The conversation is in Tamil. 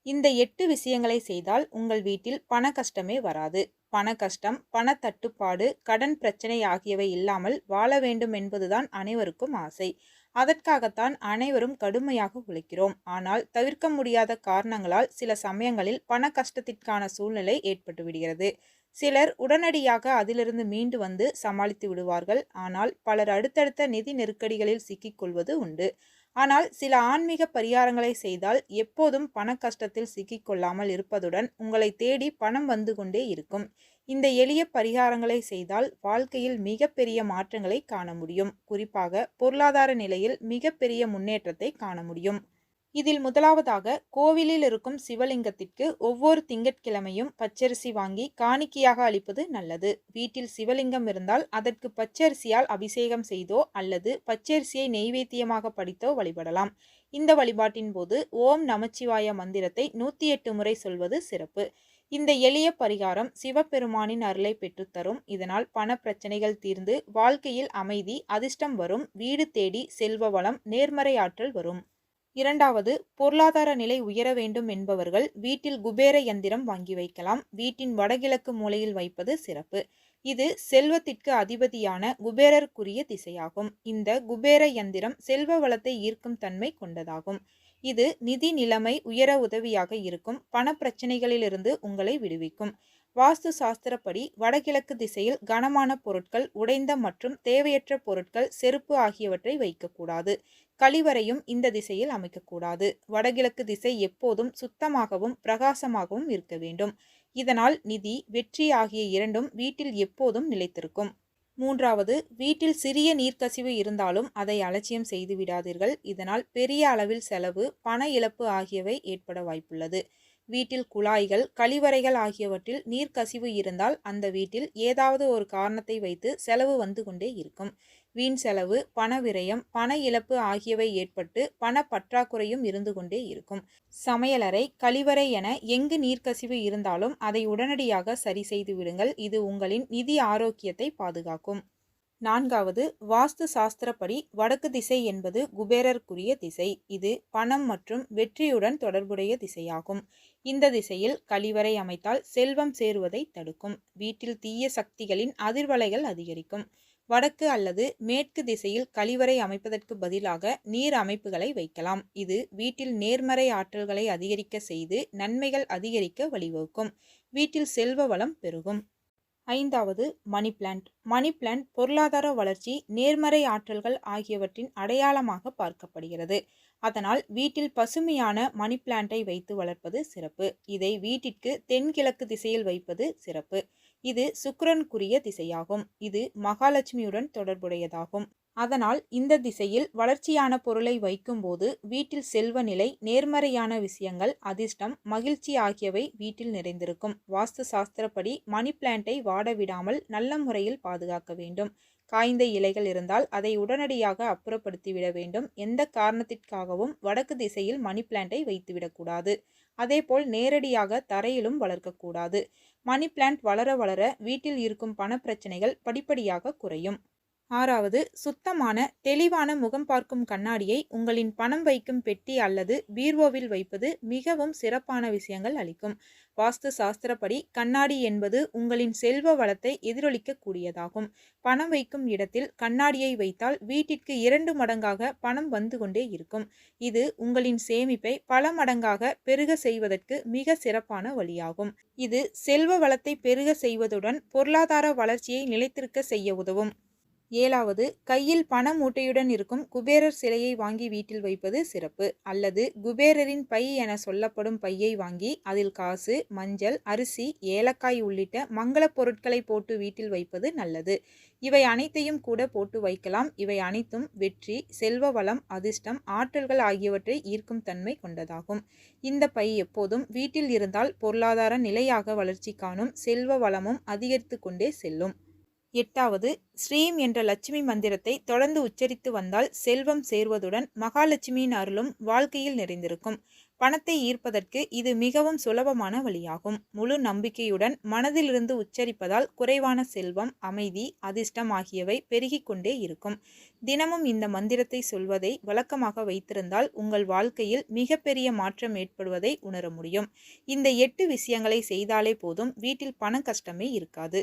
இந்த 8 விஷயங்களை செய்தால் உங்கள் வீட்டில் பண கஷ்டமே வராது. பண கஷ்டம், பண தட்டுப்பாடு, கடன் பிரச்சனை ஆகியவை இல்லாமல் வாழ வேண்டும் என்பதுதான் அனைவருக்கும் ஆசை. அதற்காகத்தான் அனைவரும் கடுமையாக உழைக்கிறோம். ஆனால் தவிர்க்க முடியாத காரணங்களால் சில சமயங்களில் பண கஷ்டத்திற்கான சூழ்நிலை ஏற்பட்டு விடுகிறது. சிலர் உடனடியாக அதிலிருந்து மீண்டு வந்து சமாளித்து விடுவார்கள். ஆனால் பலர் அடுத்தடுத்த நிதி நெருக்கடிகளில் சிக்கிக்கொள்வது உண்டு. ஆனால் சில ஆன்மீக பரிகாரங்களை செய்தால் எப்போதும் பண கஷ்டத்தில் சிக்கிக்கொள்ளாமல் இருப்பதுடன் உங்களை தேடி பணம் வந்து கொண்டே இருக்கும். இந்த எளிய பரிகாரங்களை செய்தால் வாழ்க்கையில் மிகப்பெரிய மாற்றங்களை காண முடியும். குறிப்பாக பொருளாதார நிலையில் மிகப்பெரிய முன்னேற்றத்தை காண முடியும். இதில் முதலாவதாக கோவிலில் இருக்கும் சிவலிங்கத்திற்கு ஒவ்வொரு திங்கட்கிழமையும் பச்சரிசி வாங்கி காணிக்கையாக அளிப்பது நல்லது. வீட்டில் சிவலிங்கம் இருந்தால் அதற்கு பச்சரிசியால் அபிஷேகம் செய்தோ அல்லது பச்சரிசியை நெய்வேத்தியமாக படித்தோ வழிபடலாம். இந்த வழிபாட்டின் போது ஓம் நமச்சிவாய மந்திரத்தை 108 முறை சொல்வது சிறப்பு. இந்த எளிய பரிகாரம் சிவபெருமானின் அருளை பெற்றுத்தரும். இதனால் பண பிரச்சனைகள் தீர்ந்து வாழ்க்கையில் அமைதி, அதிர்ஷ்டம் வரும். வீடு தேடி செல்வ வளம், நேர்மறை ஆற்றல் வரும். இரண்டாவது, பொருளாதார நிலை உயர வேண்டும் என்பவர்கள் வீட்டில் குபேர யந்திரம் வாங்கி வைக்கலாம். வீட்டின் வடகிழக்கு மூலையில் வைப்பது சிறப்பு. இது செல்வத்திற்கு அதிபதியான குபேரருக்குரிய திசையாகும். இந்த குபேர யந்திரம் செல்வ வளத்தை ஈர்க்கும் தன்மை கொண்டதாகும். இது நிதி நிலைமை உயர உதவியாக இருக்கும். பண பிரச்சனைகளிலிருந்து உங்களை விடுவிக்கும். வாஸ்து சாஸ்திரப்படி வடகிழக்கு திசையில் கனமான பொருட்கள், உடைந்த மற்றும் தேவையற்ற பொருட்கள், செருப்பு ஆகியவற்றை வைக்கக்கூடாது. கழிவறையும் இந்த திசையில் அமைக்கக்கூடாது. வடகிழக்கு திசை எப்போதும் சுத்தமாகவும் பிரகாசமாகவும் இருக்க வேண்டும். இதனால் நிதி, வெற்றி ஆகிய இரண்டும் வீட்டில் எப்போதும் நிலைத்திருக்கும். மூன்றாவது, வீட்டில் சிறிய நீர்க்கசிவு இருந்தாலும் அதை அலட்சியம் செய்து விடாதீர்கள். இதனால் பெரிய அளவில் செலவு, பண இழப்பு ஆகியவை ஏற்பட வாய்ப்புள்ளது. வீட்டில் குழாய்கள், கழிவறைகள் ஆகியவற்றில் நீர்க்கசிவு இருந்தால் அந்த வீட்டில் ஏதாவது ஒரு காரணத்தை வைத்து செலவு வந்து கொண்டே இருக்கும். வீண் செலவு, பண விரயம், பண இழப்பு ஆகியவை ஏற்பட்டு பண பற்றாக்குறையும் இருந்து கொண்டே இருக்கும். சமையலறை, கழிவறை என எங்கு நீர்க்கசிவு இருந்தாலும் அதை உடனடியாக சரி செய்து விடுங்கள். இது உங்களின் நிதி ஆரோக்கியத்தை பாதுகாக்கும். நான்காவது, வாஸ்து சாஸ்திரப்படி வடக்கு திசை என்பது குபேரருக்குரிய திசை. இது பணம் மற்றும் வெற்றியுடன் தொடர்புடைய திசையாகும். இந்த திசையில் கழிவறை அமைத்தால் செல்வம் சேருவதை தடுக்கும். வீட்டில் தீய சக்திகளின் அதிர்வலைகள் அதிகரிக்கும். வடக்கு அல்லது மேற்கு திசையில் கழிவறை அமைப்பதற்கு பதிலாக நீர் அமைப்புகளை வைக்கலாம். இது வீட்டில் நேர்மறை ஆற்றல்களை அதிகரிக்க செய்து நன்மைகள் அதிகரிக்க வழிவகுக்கும். வீட்டில் செல்வ வளம் பெருகும். ஐந்தாவது, மணி பிளான்ட். மணி பிளான்ட் பொருளாதார வளர்ச்சி, நேர்மறை ஆற்றல்கள் ஆகியவற்றின் அடையாளமாக பார்க்கப்படுகிறது. அதனால் வீட்டில் பசுமையான மணி பிளான்ட்டை வைத்து வளர்ப்பது சிறப்பு. இதை வீட்டிற்கு தென்கிழக்கு திசையில் வைப்பது சிறப்பு. இது சுக்கிரனுக்குரிய திசையாகும். இது மகாலட்சுமியுடன் தொடர்புடையதாகும். அதனால் இந்த திசையில் வளர்ச்சியான பொருளை வைக்கும்போது வீட்டில் செல்வ நிலை, நேர்மறையான விஷயங்கள், அதிர்ஷ்டம், மகிழ்ச்சி ஆகியவை வீட்டில் நிறைந்திருக்கும். வாஸ்து சாஸ்திரப்படி மணி பிளான்ட்டை வாட விடாமல் நல்ல முறையில் பாதுகாக்க வேண்டும். காய்ந்த இலைகள் இருந்தால் அதை உடனடியாக அப்புறப்படுத்திவிட வேண்டும். எந்த காரணத்திற்காகவும் வடக்கு திசையில் மணி பிளான்ட்டை வைத்துவிடக்கூடாது. அதேபோல் நேரடியாக தரையிலும் வளர்க்கக்கூடாது. மணி பிளான்ட் வளர வளர வீட்டில் இருக்கும் பண பிரச்சனைகள் படிப்படியாக குறையும். ஆறாவது, சுத்தமான தெளிவான முகம் பார்க்கும் கண்ணாடியை உங்களின் பணம் வைக்கும் பெட்டி அல்லது பீர்வோவில் வைப்பது மிகவும் சிறப்பான விஷயங்கள் அளிக்கும். வாஸ்து சாஸ்திரப்படி கண்ணாடி என்பது உங்களின் செல்வ வளத்தை எதிரொலிக்க கூடியதாகும். பணம் வைக்கும் இடத்தில் கண்ணாடியை வைத்தால் வீட்டிற்கு 2 மடங்காக பணம் வந்து கொண்டே இருக்கும். இது உங்களின் சேமிப்பை பல மடங்காக பெருக செய்வதற்கு மிக சிறப்பான வழியாகும். இது செல்வ வளத்தை பெருக செய்வதுடன் பொருளாதார வளர்ச்சியை நிலைத்திருக்க செய்ய உதவும். ஏழாவது, கையில் பண மூட்டையுடன் இருக்கும் குபேரர் சிலையை வாங்கி வீட்டில் வைப்பது சிறப்பு. அல்லது குபேரரின் பை என சொல்லப்படும் பையை வாங்கி அதில் காசு, மஞ்சள், அரிசி, ஏலக்காய் உள்ளிட்ட மங்கள பொருட்களை போட்டு வீட்டில் வைப்பது நல்லது. இவை அனைத்தையும் கூட போட்டு வைக்கலாம். இவை அனைத்தும் வெற்றி, செல்வ வளம், அதிர்ஷ்டம், ஆற்றல்கள் ஆகியவற்றை ஈர்க்கும் தன்மை கொண்டதாகும். இந்த பை எப்போதும் வீட்டில் இருந்தால் பொருளாதார நிலையாக வளர்ச்சி காணும். செல்வ வளமும் அதிகரித்து கொண்டே செல்லும். எட்டாவது, ஸ்ரீம் என்ற லட்சுமி மந்திரத்தை தொடர்ந்து உச்சரித்து வந்தால் செல்வம் சேர்வதுடன் மகாலட்சுமியின் அருளும் வாழ்க்கையில் நிறைந்திருக்கும். பணத்தை ஈர்ப்பதற்கு இது மிகவும் சுலபமான வழியாகும். முழு நம்பிக்கையுடன் மனதிலிருந்து உச்சரிப்பதால் குறைவான செல்வம், அமைதி, அதிர்ஷ்டம் ஆகியவை பெருகிக் கொண்டே இருக்கும். தினமும் இந்த மந்திரத்தை சொல்வதை வழக்கமாக வைத்திருந்தால் உங்கள் வாழ்க்கையில் மிகப்பெரிய மாற்றம் ஏற்படுவதை உணர முடியும். இந்த 8 விஷயங்களை செய்தாலே போதும், வீட்டில் பண கஷ்டமே இருக்காது.